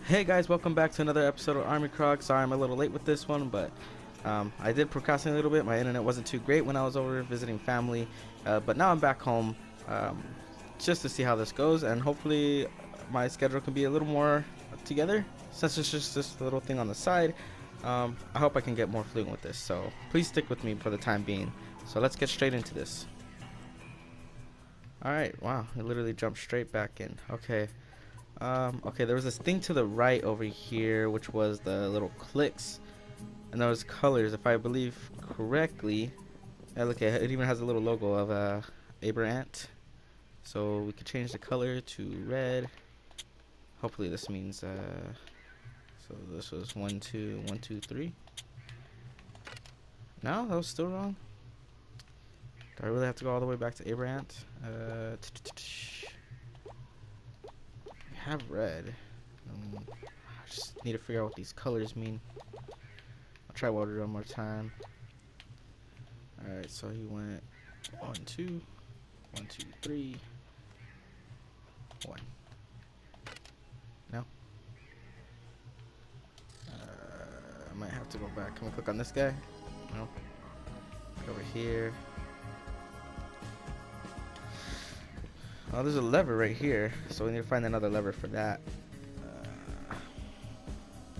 Hey guys, welcome back to another episode of Armikrog. Sorry I'm a little late with this one, but I did procrastinate a little bit. My internet wasn't too great when I was over visiting family, but now I'm back home just to see how this goes, and hopefully my schedule can be a little more together since it's just this little thing on the side. I hope I can get more fluent with this, so please stick with me for the time being. So let's get straight into this. Alright, wow, it literally jumped straight back in. Okay, there was this thing to the right over here, which was the little clicks, and those colors, if I believe correctly. Look, it even has a little logo of Aberant. So we could change the color to red. Hopefully this means so this was 1 2 1 2 3. No, that was still wrong. Do I really have to go all the way back to Aberant? Have red. I just need to figure out what these colors mean. I'll try water one more time. Alright, so he went 1 2 1 2 3 1. No. I might have to go back. Can we click on this guy? No. Over here. Oh, there's a lever right here, so we need to find another lever for that.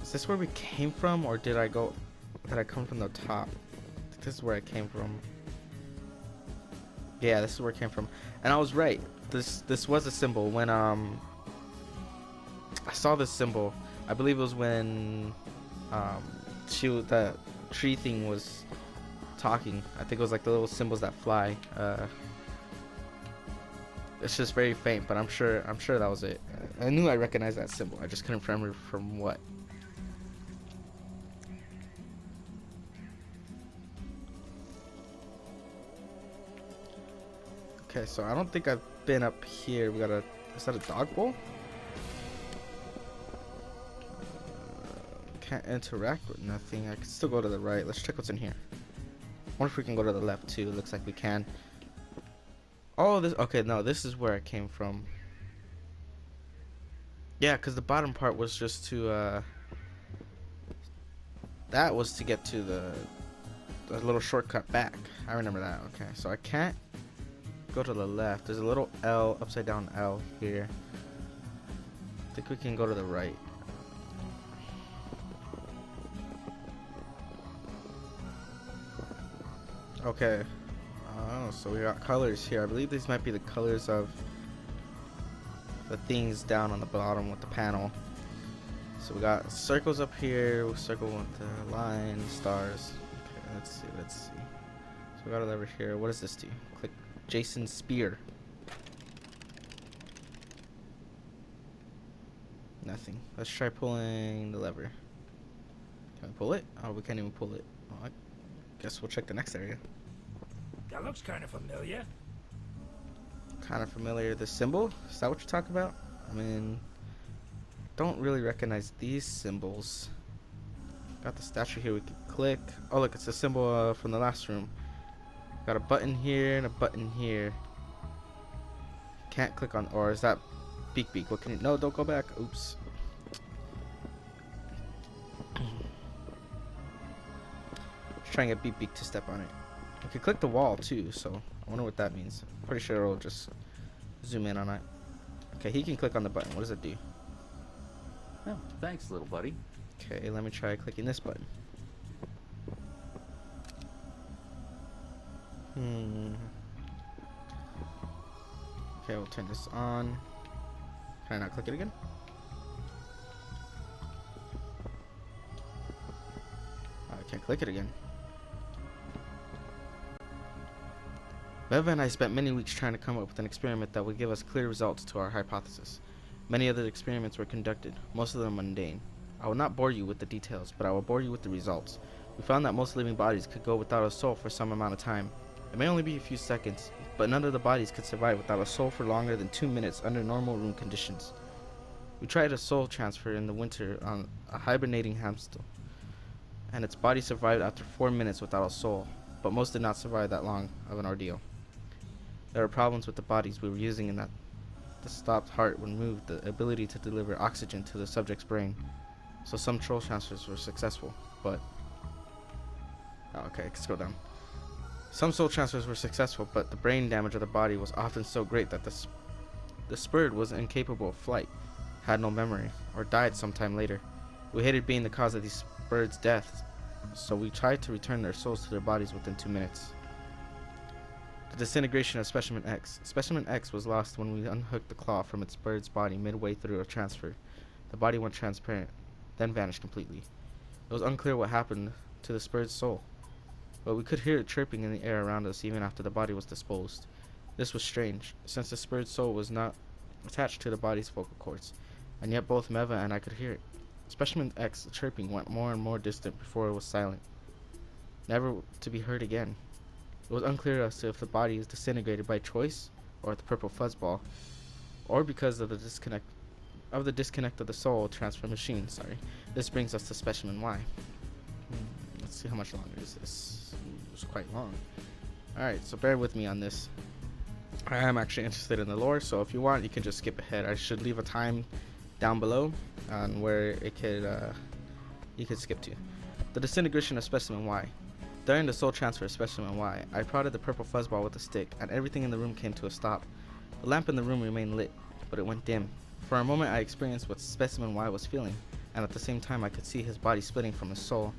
Is this where we came from, or did I come from the top? I think this is where I came from. Yeah, this is where it came from, and I was right. This was a symbol when I saw this symbol. I believe it was when the tree thing was talking. I think it was like the little symbols that fly. It's just very faint, but I'm sure that was it. I knew I recognized that symbol. I just couldn't remember from what. Okay, so I don't think I've been up here. We got is that a dog bowl? Can't interact with nothing. I can still go to the right. Let's check what's in here. I wonder if we can go to the left too. It looks like we can. Oh, this. Okay, no, this is where I came from. Yeah, because the bottom part was just to that was to get to the little shortcut back. I remember that. Okay, so I can't go to the left. There's a little L, upside down L here. I think we can go to the right. Okay. Oh, so we got colors here. I believe these might be the colors of the things down on the bottom with the panel. So we got circles up here. We'll circle with the lines, stars. Okay, let's see. So we got a lever here. What does this do? Click Jason's spear. Nothing. Let's try pulling the lever. Can we pull it? Oh, we can't even pull it. Oh, I guess we'll check the next area. That looks kind of familiar. Kind of familiar. The symbol? Is that what you're talking about? I mean, don't really recognize these symbols. Got the statue here we can click. Oh, look, it's a symbol from the last room. Got a button here and a button here. Can't click on, or is that beak? What can you? No, don't go back. Oops. Just trying to get beak to step on it. I could click the wall too, so I wonder what that means. Pretty sure it'll just zoom in on it. Okay, he can click on the button. What does it do? Oh, thanks, little buddy. Okay, let me try clicking this button. Okay, we'll turn this on. Can I not click it again? I can't click it again. Beva and I spent many weeks trying to come up with an experiment that would give us clear results to our hypothesis. Many other experiments were conducted, most of them mundane. I will not bore you with the details, but I will bore you with the results. We found that most living bodies could go without a soul for some amount of time. It may only be a few seconds, but none of the bodies could survive without a soul for longer than 2 minutes under normal room conditions. We tried a soul transfer in the winter on a hibernating hamster, and its body survived after 4 minutes without a soul, but most did not survive that long of an ordeal. There were problems with the bodies we were using in that the stopped heart removed the ability to deliver oxygen to the subject's brain. So some soul transfers were successful, but... Oh, okay, scroll down. Some soul transfers were successful, but the brain damage of the body was often so great that the spirit was incapable of flight, had no memory, or died sometime later. We hated being the cause of these birds' deaths, so we tried to return their souls to their bodies within 2 minutes. The disintegration of Specimen X. Specimen X was lost when we unhooked the claw from its bird's body midway through a transfer. The body went transparent, then vanished completely. It was unclear what happened to the bird's soul, but we could hear it chirping in the air around us even after the body was disposed. This was strange, since the bird's soul was not attached to the body's vocal cords, and yet both Meva and I could hear it. Specimen X's chirping went more and more distant before it was silent, never to be heard again. It was unclear as to if the body is disintegrated by choice, or the purple fuzzball, or because of the disconnect of the soul transfer machine. This brings us to Specimen Y. Let's see how much longer is this. It's quite long. Alright, so bear with me on this. I am actually interested in the lore, so if you want, you can just skip ahead. I should leave a time down below on where it could you could skip to. The disintegration of Specimen Y. During the soul transfer of Specimen Y, I prodded the purple fuzzball with a stick, and everything in the room came to a stop. The lamp in the room remained lit, but it went dim. For a moment I experienced what Specimen Y was feeling, and at the same time I could see his body splitting from his soul.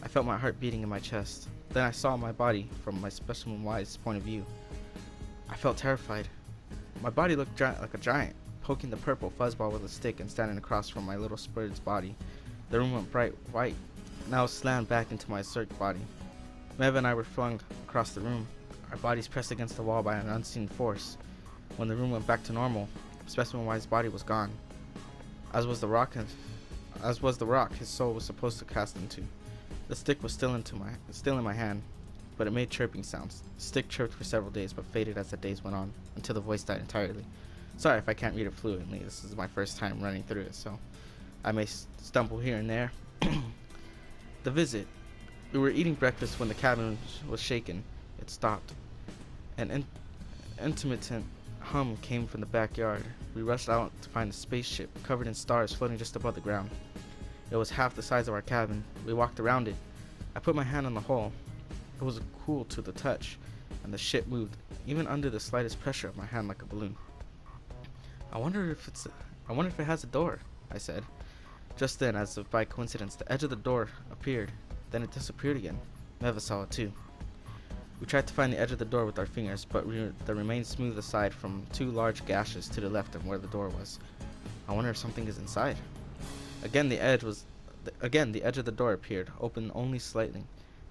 I felt my heart beating in my chest. Then I saw my body from my Specimen Y's point of view. I felt terrified. My body looked like a giant, poking the purple fuzzball with a stick and standing across from my little bird's body. The room went bright white, now slammed back into my Cirque body. Mev and I were flung across the room, our bodies pressed against the wall by an unseen force. When the room went back to normal, Specimen Y's body was gone. As was the rock his soul was supposed to cast into. The stick was still in my hand, but it made chirping sounds. The stick chirped for several days, but faded as the days went on, until the voice died entirely. Sorry if I can't read it fluently. This is my first time running through it, so I may stumble here and there. The visit. We were eating breakfast when the cabin was shaken. It stopped. An intermittent hum came from the backyard. We rushed out to find a spaceship covered in stars floating just above the ground. It was half the size of our cabin. We walked around it. I put my hand on the hull. It was cool to the touch, and the ship moved, even under the slightest pressure of my hand like a balloon. I wonder if it has a door, I said. Just then, as if by coincidence, the edge of the door appeared. Then it disappeared again. Meva saw it too. We tried to find the edge of the door with our fingers, but there remained smooth aside from 2 large gashes to the left of where the door was. I wonder if something is inside. Again, the edge of the door appeared, open only slightly,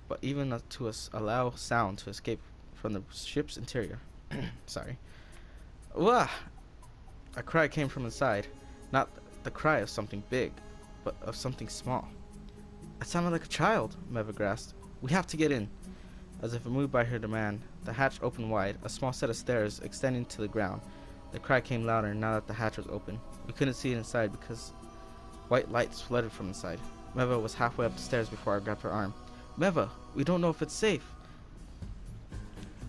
but even to allow sound to escape from the ship's interior. Sorry. Wah! A cry came from inside, not the cry of something big, but of something small. It sounded like a child, Meva gasped. We have to get in. As if moved by her demand, the hatch opened wide, a small set of stairs extending to the ground. The cry came louder now that the hatch was open. We couldn't see it inside because white lights flooded from inside. Meva was halfway up the stairs before I grabbed her arm. Meva, we don't know if it's safe.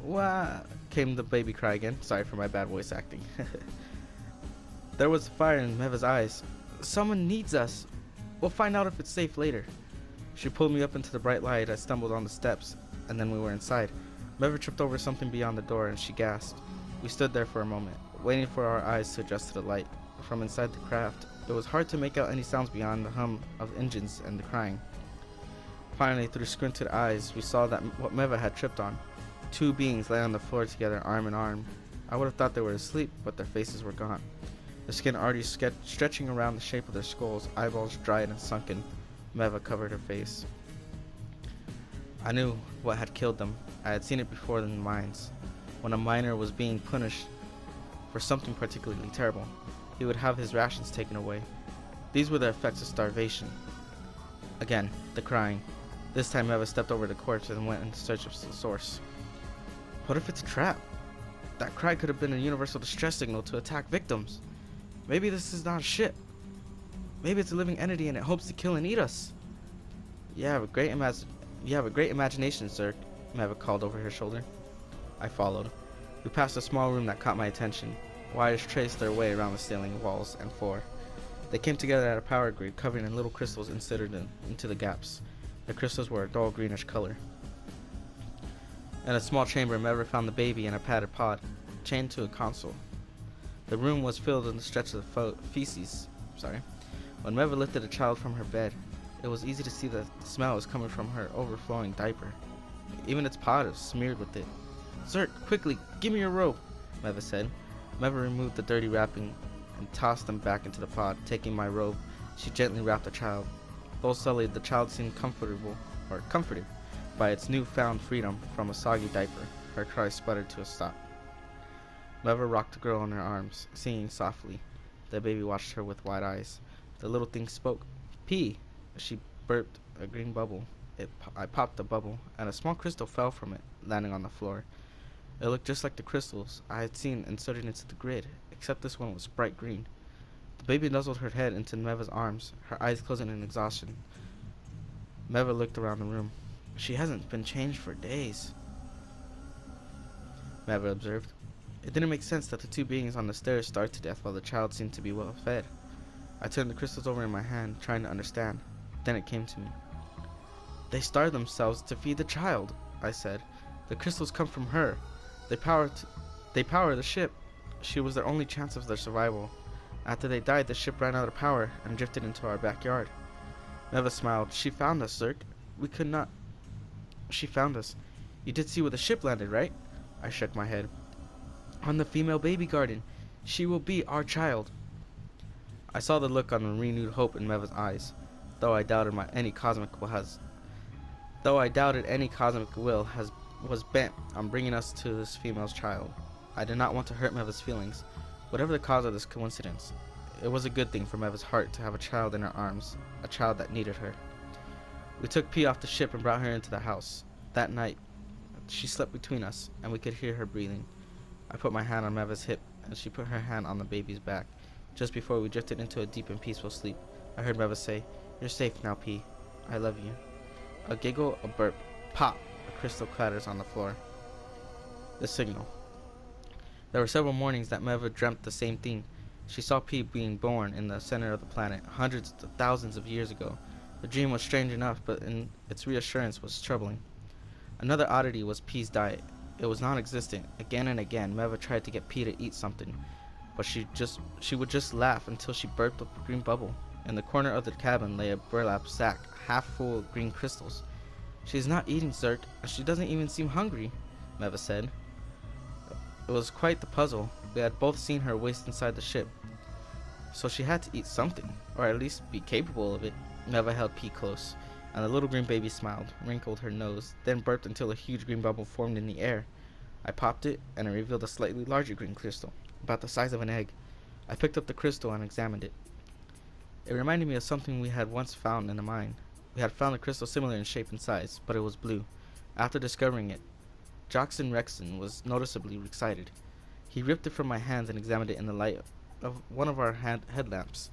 Wah! Came the baby cry again. Sorry for my bad voice acting. There was fire in Meva's eyes. Someone needs us. We'll find out if it's safe later. She pulled me up into the bright light. I stumbled on the steps, and then we were inside. Meva tripped over something beyond the door, and she gasped. We stood there for a moment, waiting for our eyes to adjust to the light. From inside the craft, it was hard to make out any sounds beyond the hum of engines and the crying. Finally, through squinted eyes, we saw that what Meva had tripped on. 2 beings lay on the floor together, arm in arm. I would have thought they were asleep, but their faces were gone. The skin already stretching around the shape of their skulls, eyeballs dried and sunken. Meva covered her face. I knew what had killed them. I had seen it before in the mines. When a miner was being punished for something particularly terrible, he would have his rations taken away. These were the effects of starvation. Again, the crying. This time Meva stepped over the corpse and went in search of the source. What if it's a trap? That cry could have been a universal distress signal to attack victims. Maybe this is not a ship. Maybe it's a living entity and it hopes to kill and eat us. You have a great imagination, sir, Meva called over her shoulder. I followed. We passed a small room that caught my attention. Wires traced their way around the ceiling, walls, and floor. They came together at a power grid covered in little crystals inserted into the gaps. The crystals were a dull greenish color. In a small chamber, Mever found the baby in a padded pod, chained to a console. The room was filled with stretches of feces. When Mever lifted the child from her bed, it was easy to see that the smell was coming from her overflowing diaper. Even its pod was smeared with it. "Zerk, quickly, give me your robe," Meva said. Meva removed the dirty wrapping and tossed them back into the pod. Taking my robe, she gently wrapped the child. Though sullied, the child seemed comforted by its newfound freedom from a soggy diaper. Her cry sputtered to a stop. Meva rocked the girl in her arms, singing softly. The baby watched her with wide eyes. The little thing spoke. "Pee." She burped a green bubble. I popped the bubble, and a small crystal fell from it, landing on the floor. It looked just like the crystals I had seen inserted into the grid, except this one was bright green. The baby nuzzled her head into Meva's arms, her eyes closing in exhaustion. Meva looked around the room. "She hasn't been changed for days," Meva observed. It didn't make sense that the two beings on the stairs starved to death while the child seemed to be well fed. I turned the crystals over in my hand, trying to understand. Then it came to me. "They starve themselves to feed the child," I said. "The crystals come from her. They power the ship. She was their only chance of their survival. After they died, the ship ran out of power and drifted into our backyard." Meva smiled. "She found us, Zerk. We could not..." "She found us. You did see where the ship landed, right?" I shook my head. "On the female baby garden. She will be our child." I saw the look on renewed hope in Meva's eyes. Though I doubted any cosmic will was bent on bringing us to this female's child. I did not want to hurt Meva's feelings. Whatever the cause of this coincidence, it was a good thing for Meva's heart to have a child in her arms, a child that needed her. We took P off the ship and brought her into the house. That night, she slept between us, and we could hear her breathing. I put my hand on Meva's hip, and she put her hand on the baby's back. Just before we drifted into a deep and peaceful sleep, I heard Meva say, "You're safe now, P. I love you." A giggle, a burp, pop, a crystal clatters on the floor. The signal. There were several mornings that Meva dreamt the same thing. She saw P being born in the center of the planet, hundreds of thousands of years ago. The dream was strange enough, but its reassurance was troubling. Another oddity was P's diet. It was non-existent. Again and again, Meva tried to get P to eat something, but she would just laugh until she burped up a green bubble. In the corner of the cabin lay a burlap sack, half full of green crystals. "She is not eating, Zerk, and she doesn't even seem hungry," Meva said. It was quite the puzzle. We had both seen her waste inside the ship, so she had to eat something, or at least be capable of it. Meva held P close, and the little green baby smiled, wrinkled her nose, then burped until a huge green bubble formed in the air. I popped it, and it revealed a slightly larger green crystal, about the size of an egg. I picked up the crystal and examined it. It reminded me of something we had once found in a mine. We had found a crystal similar in shape and size, but it was blue. After discovering it, Jackson Rexon was noticeably excited. He ripped it from my hands and examined it in the light of one of our headlamps.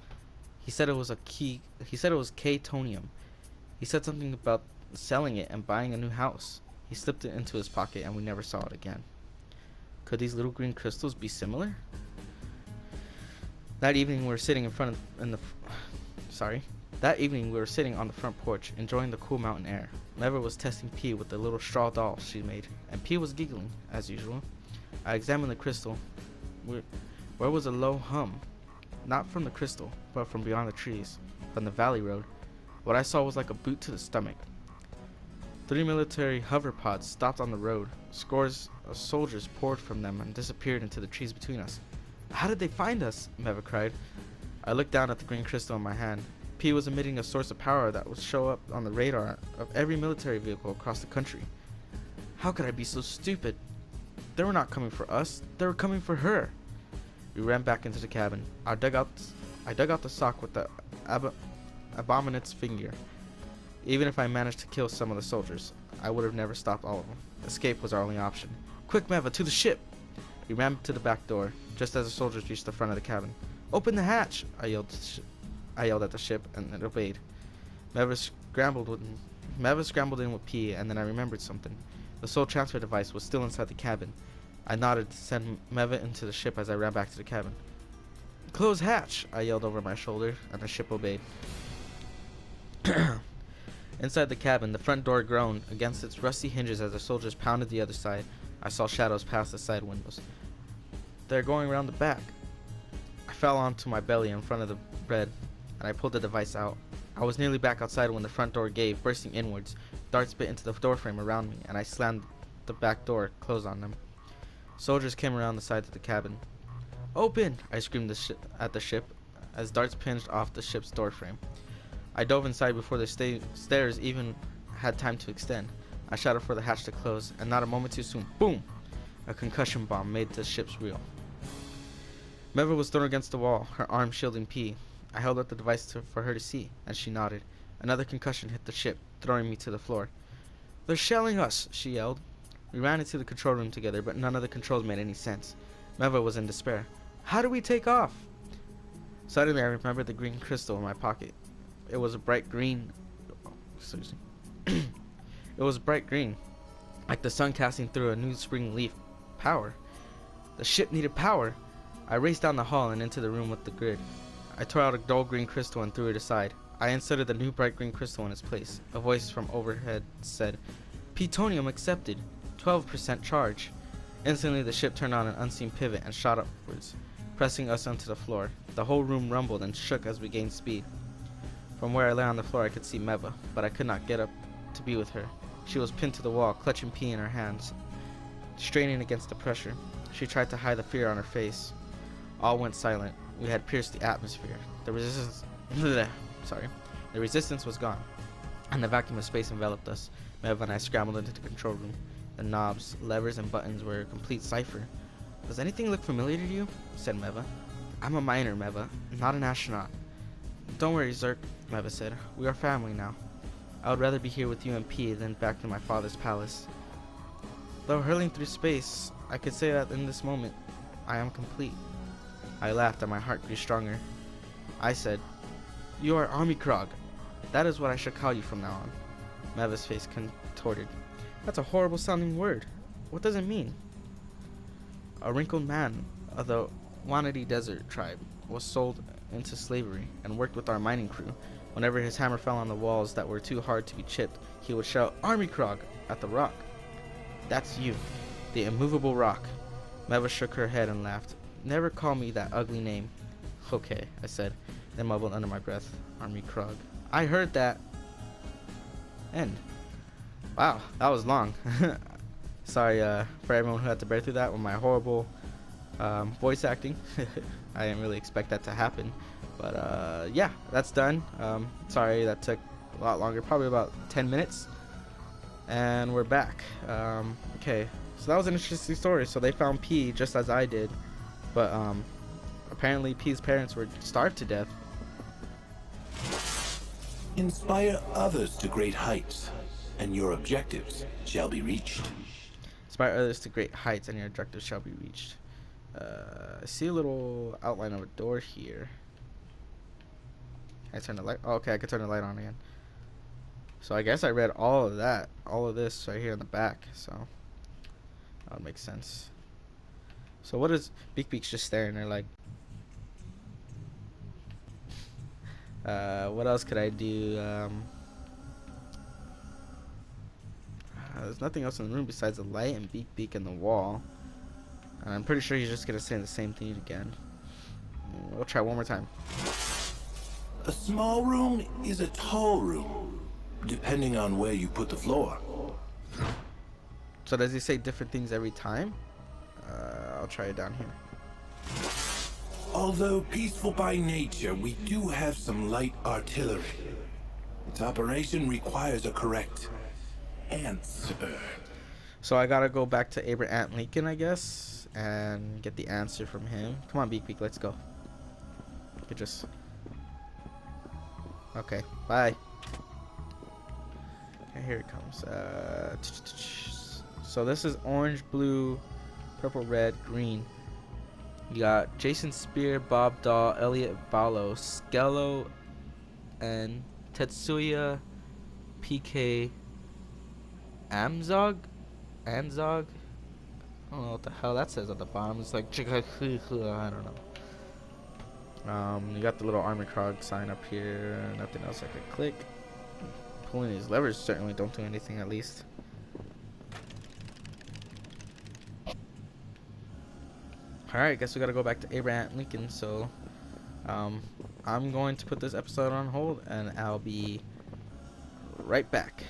He said it was K-tonium. He said something about selling it and buying a new house. He slipped it into his pocket and we never saw it again. Could these little green crystals be similar? That evening we were sitting on the front porch, enjoying the cool mountain air. Meva was testing P with the little straw doll she made, and P was giggling, as usual. I examined the crystal. Where was a low hum? Not from the crystal, but from beyond the trees, from the valley road. What I saw was like a boot to the stomach. 3 military hover pods stopped on the road. Scores of soldiers poured from them and disappeared into the trees between us. "How did they find us?" Meva cried. I looked down at the green crystal in my hand. P was emitting a source of power that would show up on the radar of every military vehicle across the country. How could I be so stupid? They were not coming for us. They were coming for her. We ran back into the cabin. I dug out the sock with the abominate's finger. Even if I managed to kill some of the soldiers, I would have never stopped all of them. Escape was our only option. "Quick, Meva, to the ship!" We ran to the back door, just as the soldiers reached the front of the cabin. "Open the hatch!" I yelled at the ship, and it obeyed. Meva scrambled in with P, and then I remembered something. The soul transfer device was still inside the cabin. I nodded to send Meva into the ship as I ran back to the cabin. Close hatch, I yelled over my shoulder, and the ship obeyed. Inside the cabin, the front door groaned against its rusty hinges as the soldiers pounded the other side. I saw shadows pass the side windows. They're going around the back. I fell onto my belly in front of the bed, and I pulled the device out. I was nearly back outside when the front door gave, bursting inwards. Darts bit into the doorframe around me, and I slammed the back door closed on them. Soldiers came around the sides of the cabin. Open! I screamed at the ship as darts pinged off the ship's doorframe. I dove inside before the stairs even had time to extend. I shouted for the hatch to close, and not a moment too soon, boom! A concussion bomb made the ship's reel. Meva was thrown against the wall, her arm shielding P. I held up the device for her to see, and she nodded. Another concussion hit the ship, throwing me to the floor. They're shelling us, she yelled. We ran into the control room together, but none of the controls made any sense. Meva was in despair. How do we take off? Suddenly I remembered the green crystal in my pocket. It was a bright green. It was bright green, like the sun casting through a new spring leaf. Power. The ship needed power. I raced down the hall and into the room with the grid. I tore out a dull green crystal and threw it aside. I inserted the new bright green crystal in its place. A voice from overhead said, Plutonium accepted. 12% charge. Instantly the ship turned on an unseen pivot and shot upwards, pressing us onto the floor. The whole room rumbled and shook as we gained speed. From where I lay on the floor I could see Meva, but I could not get up to be with her. She was pinned to the wall, clutching P in her hands, straining against the pressure. She tried to hide the fear on her face. All went silent. We had pierced the atmosphere. The resistance was gone, and the vacuum of space enveloped us. Meva and I scrambled into the control room. The knobs, levers, and buttons were a complete cipher. Does anything look familiar to you? Said Meva. I'm a miner, Meva, not an astronaut. Don't worry, Zerk, Meva said. We are family now. I would rather be here with you and P than back in my father's palace. Though hurling through space, I could say that in this moment, I am complete. I laughed and my heart grew stronger. I said, You are Armikrog. That is what I should call you from now on. Meva's face contorted. That's a horrible sounding word. What does it mean? A wrinkled man of the Wanadi Desert tribe was sold into slavery and worked with our mining crew. Whenever his hammer fell on the walls that were too hard to be chipped, he would shout Armikrog at the rock. That's you, the immovable rock. Meva shook her head and laughed. Never call me that ugly name. Okay, I said, then mumbled under my breath, Armikrog. I heard that. End. Wow, that was long. Sorry for everyone who had to bear through that with my horrible voice acting. I didn't really expect that to happen. But yeah, that's done. Sorry that took a lot longer, probably about 10 minutes. And we're back. Okay, so that was an interesting story. So they found P just as I did. But apparently P's parents were starved to death. Inspire others to great heights, and your objectives shall be reached. Inspire others to great heights, and your objectives shall be reached. I see a little outline of a door here. Can I turn the light? Oh, okay, I can turn the light on again. So I guess I read all of that, all of this right here in the back. So that would make sense. So what is Beak Beak's just staring there like? What else could I do? There's nothing else in the room besides the light and Beak Beak and the wall. And I'm pretty sure he's just gonna say the same thing again. We'll try one more time. A small room is a tall room, depending on where you put the floor. So does he say different things every time? I'll try it down here. Although peaceful by nature, we do have some light artillery. Its operation requires a correct answer. So I gotta go back to Abraham Lincoln, I guess, and get the answer from him. Come on, Beak Beak, let's go. You could just... Okay, bye. Okay, here it comes. So this is orange, blue, purple, red, green. You got Jason Spear, Bob Dahl, Elliot Ballo, Skello, and Tetsuya PK Anzog. I don't know what the hell that says at the bottom. It's like I don't know. You got the little Armikrog sign up here. Nothing else I could click. Pulling these levers certainly don't do anything, at least. Alright, guess we gotta go back to Abraham Lincoln, so I'm going to put this episode on hold and I'll be right back.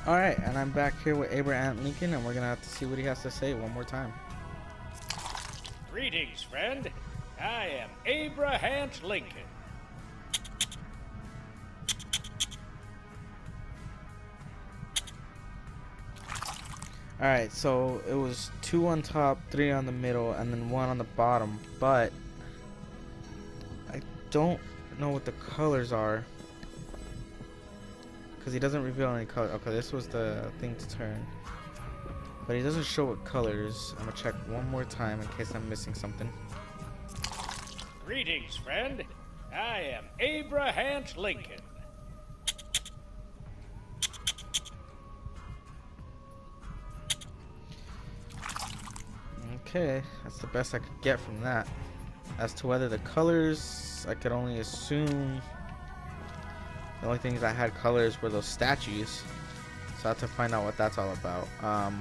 Alright, and I'm back here with Abraham Lincoln, and we're gonna have to see what he has to say one more time. Greetings, friend. I am Abraham Lincoln. Alright, so it was 2 on top, 3 on the middle, and then 1 on the bottom, but I don't know what the colors are, because he doesn't reveal any color. Okay, this was the thing to turn, but he doesn't show what colors. I'm gonna check one more time in case I'm missing something. Greetings, friend. I am Abraham Lincoln. Okay, that's the best I could get from that. As to whether the colors, I could only assume the only things that had colors were those statues. So I have to find out what that's all about. I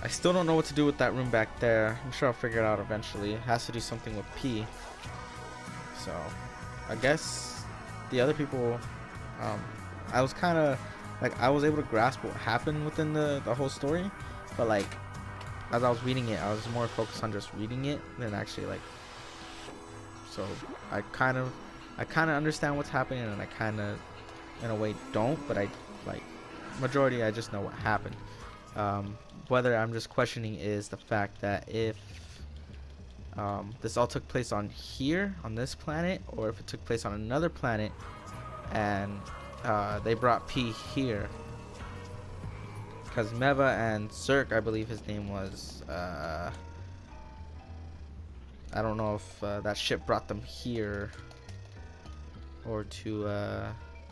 still don't know what to do with that room back there. I'm sure I'll figure it out eventually. It has to do something with P. So I guess the other people, I was kind of like, I was able to grasp what happened within the whole story, but like as I was reading it, I was more focused on just reading it than actually like. So I kind of understand what's happening, and I kind of, in a way, don't. But I like majority. I just know what happened. Whether I'm just questioning is the fact that if this all took place on here, on this planet, or if it took place on another planet, and they brought P here. Because Meva and Zerk, I believe his name was, I don't know if that ship brought them here, or to,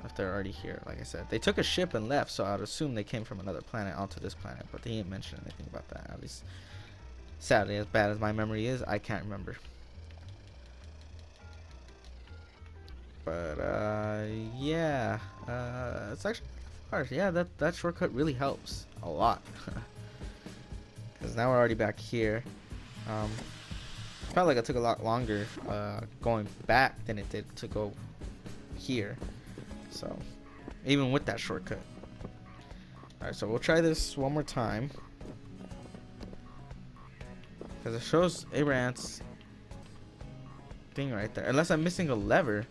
if they're already here. Like I said, they took a ship and left, so I'd assume they came from another planet onto this planet, but they didn't mention anything about that. At least, sadly, as bad as my memory is, I can't remember. But, yeah, it's actually hard. Yeah, that shortcut really helps a lot. Because now we're already back here. Felt like it took a lot longer going back than it did to go here. So, even with that shortcut. Alright, so we'll try this one more time. Because it shows Abraham's thing right there. Unless I'm missing a lever.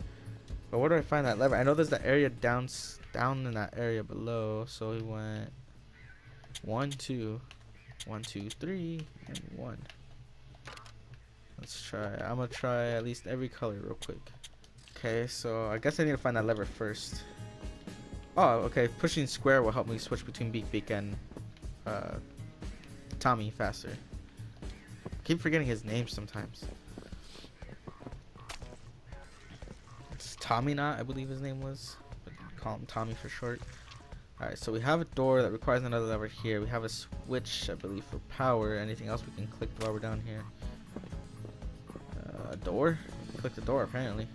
But where do I find that lever? I know there's the area down in that area below. So we went 1, 2, 1, 2, 3, and 1. Let's try. I'm gonna try at least every color real quick. Okay, so I guess I need to find that lever first. Oh, okay. Pushing square will help me switch between Beak and Tommy faster. I keep forgetting his name sometimes. It's Tommy Knot, I believe his name was. But call him Tommy for short. Alright, so we have a door that requires another lever here. We have a switch, I believe, for power. Anything else we can click while we're down here? A door? Click the door, apparently.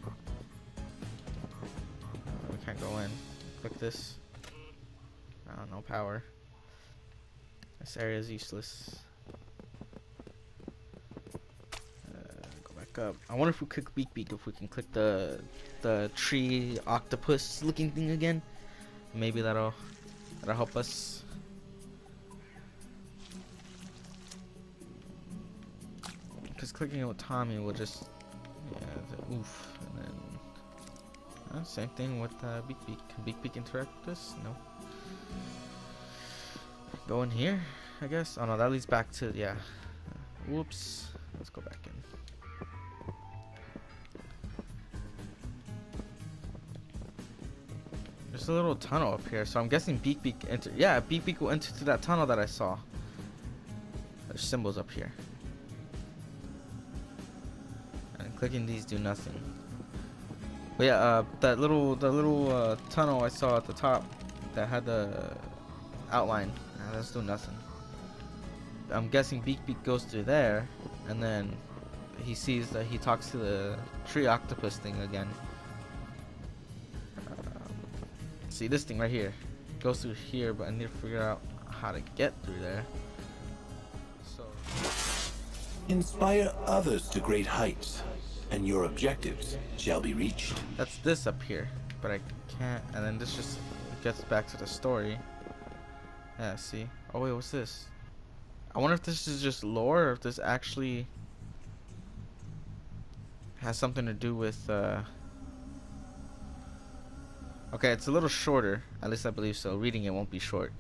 We can't go in. Click this. I don't know, power. This area is useless. Go back up. I wonder if we click Beak, if we can click the tree octopus looking thing again. Maybe that'll help us. Because clicking it with Tommy will just, yeah, the oof, and then same thing with Beak. Can Beak interact with this? No. Go in here, I guess. Oh no, that leads back to, yeah. Whoops. Let's go back in. There's a little tunnel up here, so I'm guessing Beak enter. Yeah, Beak will enter through that tunnel that I saw. There's symbols up here. And clicking these do nothing. But yeah, the little tunnel I saw at the top that had the outline Let's do nothing. I'm guessing Beak Beak goes through there, and then he sees that he talks to the tree octopus thing again. See this thing right here goes through here, but I need to figure out how to get through there. So Inspire others to great heights, and your objectives shall be reached. that's this up here, but I can't. And then this just gets back to the story. Yeah, see. Oh wait, what's this? I wonder if this is just lore, or if this actually has something to do with. Okay, it's a little shorter. At least I believe so. Reading it won't be short.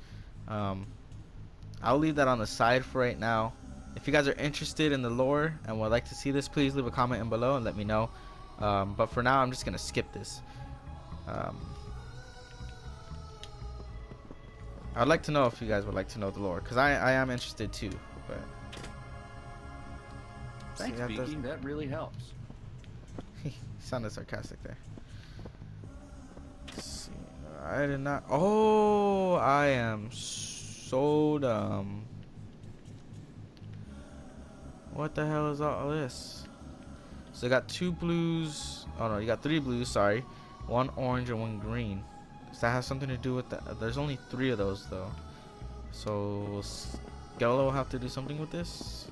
I'll leave that on the side for right now. If you guys are interested in the lore and would like to see this, please leave a comment in below and let me know. But for now, I'm just gonna skip this. I'd like to know if you guys would like to know the lore, because I am interested too. But Thanks, see, Beaky. That really helps. he sounded sarcastic there. Let's see. I did not. Oh, I am so dumb. What the hell is all this? So I got 2 blues. Oh no, you got 3 blues. Sorry, 1 orange and 1 green. Does that have something to do with that? There's only 3 of those though. So Skello will have to do something with this.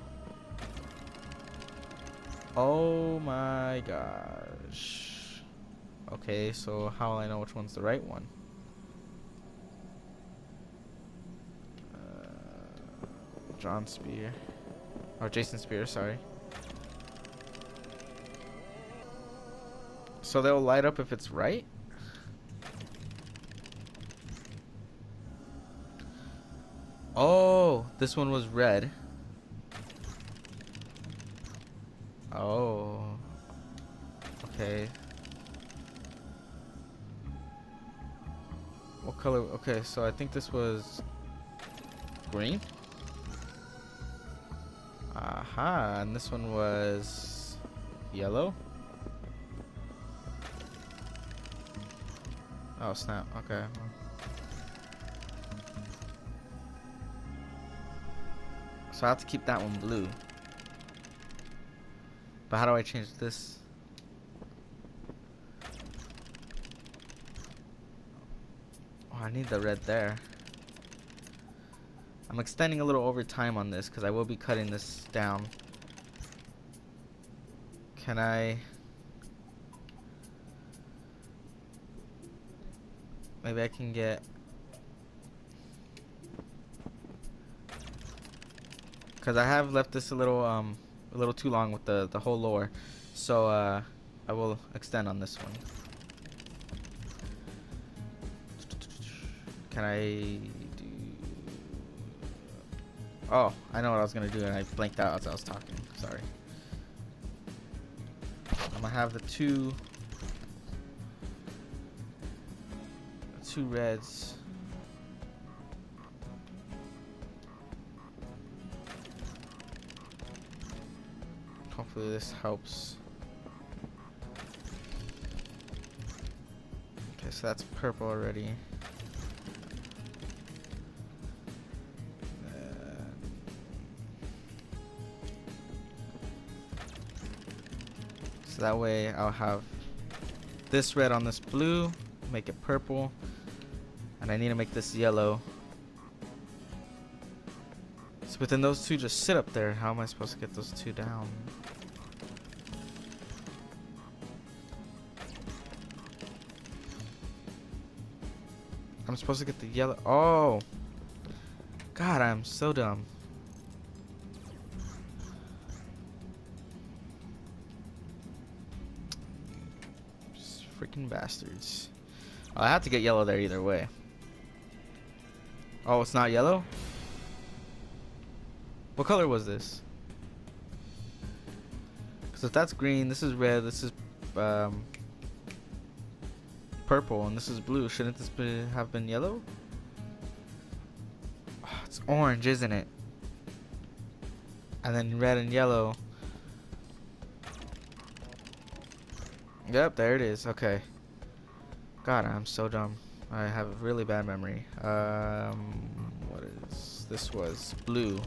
Oh my gosh. Okay, so how will I know which one's the right one? John Spear. Or Jason Spear, sorry. So they'll light up if it's right? Oh, this one was red. Oh. Okay. What color? Okay, so I think this was green. Aha, and this one was yellow. Oh snap, okay. So I have to keep that one blue. But how do I change this? Oh, I need the red there. I'm extending a little over time on this because I will be cutting this down. Can I... Maybe I can get... Because I have left this a little too long with the whole lore. So I will extend on this one. Can I... Oh, I know what I was gonna do and I blanked out as I was talking. Sorry. I'm gonna have the two reds. Hopefully this helps. Okay, so that's purple already. So that way I'll have this red on this blue, make it purple, and I need to make this yellow. So but then those two just sit up there. How am I supposed to get those two down? I'm supposed to get the yellow. Oh, God, I'm so dumb. Freaking bastards. I have to get yellow there either way. Oh, it's not yellow? What color was this? Because if that's green, this is red, this is purple, and this is blue. Shouldn't this have been yellow? Oh, it's orange, isn't it? And then red and yellow. Yep, there it is. Okay. God, I'm so dumb. I have a really bad memory. What is... this was blue.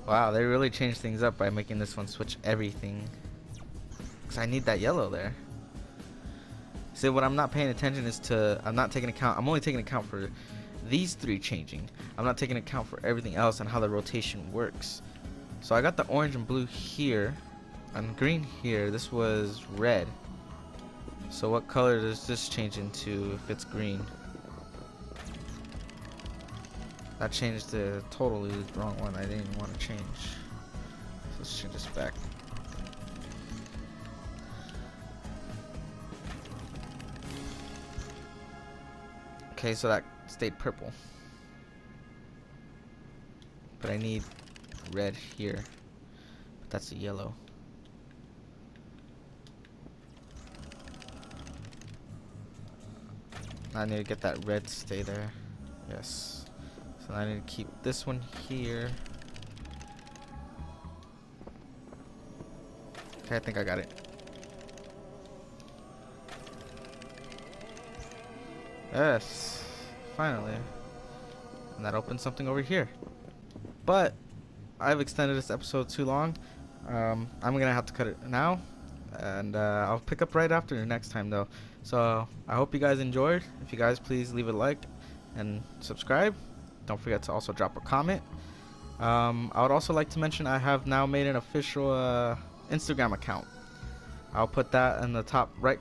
Wow, they really changed things up by making this one switch everything. Because I need that yellow there. See, what I'm not paying attention is to, I'm only taking account for these three changing. I'm not taking account for everything else and how the rotation works. So I got the orange and blue here, and green here. This was red. So what color does this change into if it's green? That changed the totally wrong one. I didn't even want to change. So let's change this back. Okay, so that stayed purple. But I need red here. But that's a yellow. I need to get that red to stay there. Yes. So I need to keep this one here. Okay, I think I got it. Yes, finally. And that opens something over here. But I've extended this episode too long. I'm gonna have to cut it now, and I'll pick up right after next time though. So I hope you guys enjoyed. If you guys, please leave a like and subscribe. Don't forget to also drop a comment. I would also like to mention I have now made an official Instagram account. I'll put that in the top right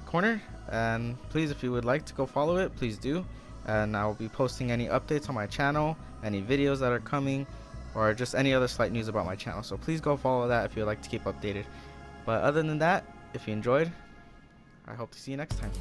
corner, and please, if you would like to go follow it, please do. And I will be posting any updates on my channel, any videos that are coming, or just any other slight news about my channel. So please go follow that if you'd like to keep updated. But other than that, if you enjoyed, I hope to see you next time.